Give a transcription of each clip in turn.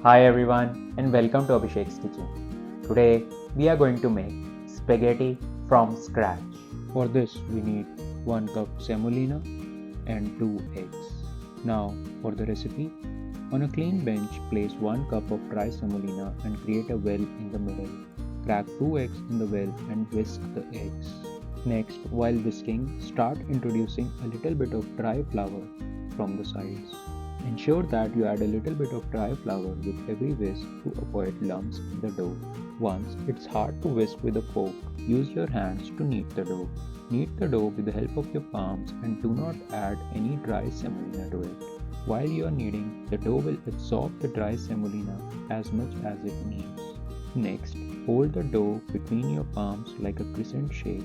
Hi everyone and welcome to Abhishek's kitchen. Today we are going to make spaghetti from scratch. For this we need 1 cup semolina and 2 eggs. Now for the recipe. On a clean bench place 1 cup of dry semolina and create a well in the middle. Crack 2 eggs in the well and whisk the eggs. Next, while whisking, start introducing a little bit of dry flour from the sides. Ensure that you add a little bit of dry flour with every whisk to avoid lumps in the dough. Once it's hard to whisk with a fork, use your hands to knead the dough. Knead the dough with the help of your palms and do not add any dry semolina to it. While you are kneading, the dough will absorb the dry semolina as much as it needs. Next, fold the dough between your palms like a crescent shape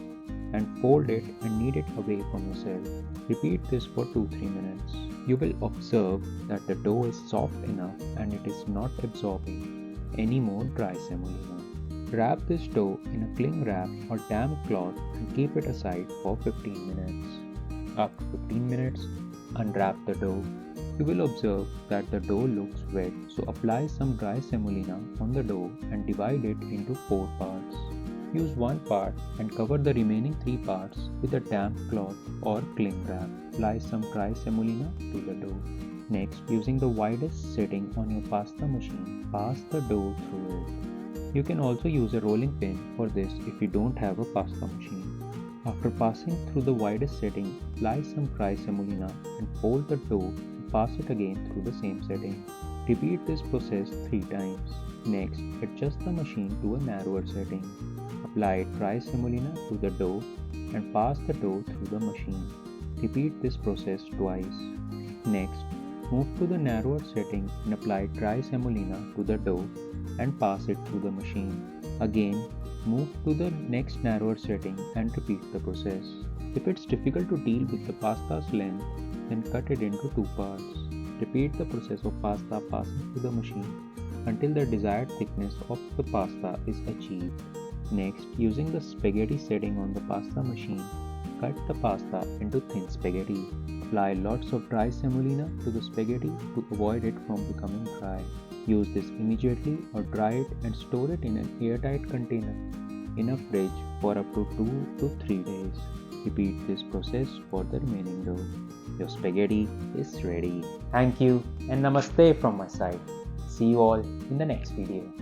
and fold it and knead it away from yourself. Repeat this for 2-3 minutes. You will observe that the dough is soft enough and it is not absorbing any more dry semolina. Wrap this dough in a cling wrap or damp cloth and keep it aside for 15 minutes. After 15 minutes, unwrap the dough. You will observe that the dough looks wet, so apply some dry semolina on the dough and divide it into 4 parts. Use 1 part and cover the remaining 3 parts with a damp cloth or cling wrap. Apply some dry semolina to the dough. Next, using the widest setting on your pasta machine, pass the dough through it. You can also use a rolling pin for this if you don't have a pasta machine. After passing through the widest setting, apply some dry semolina and fold the dough and pass it again through the same setting. Repeat this process 3 times. Next, adjust the machine to a narrower setting. Apply dry semolina to the dough and pass the dough through the machine. Repeat this process twice. Next, move to the narrower setting and apply dry semolina to the dough and pass it through the machine. Again, move to the next narrower setting and repeat the process. If it's difficult to deal with the pasta's length, then cut it into 2 parts. Repeat the process of pasta passing through the machine until the desired thickness of the pasta is achieved. Next, using the spaghetti setting on the pasta machine, cut the pasta into thin spaghetti. Apply lots of dry semolina to the spaghetti to avoid it from becoming dry. Use this immediately or dry it and store it in an airtight container in a fridge for up to 2 to 3 days. Repeat this process for the remaining dough. Your spaghetti is ready. Thank you and namaste from my side. See you all in the next video.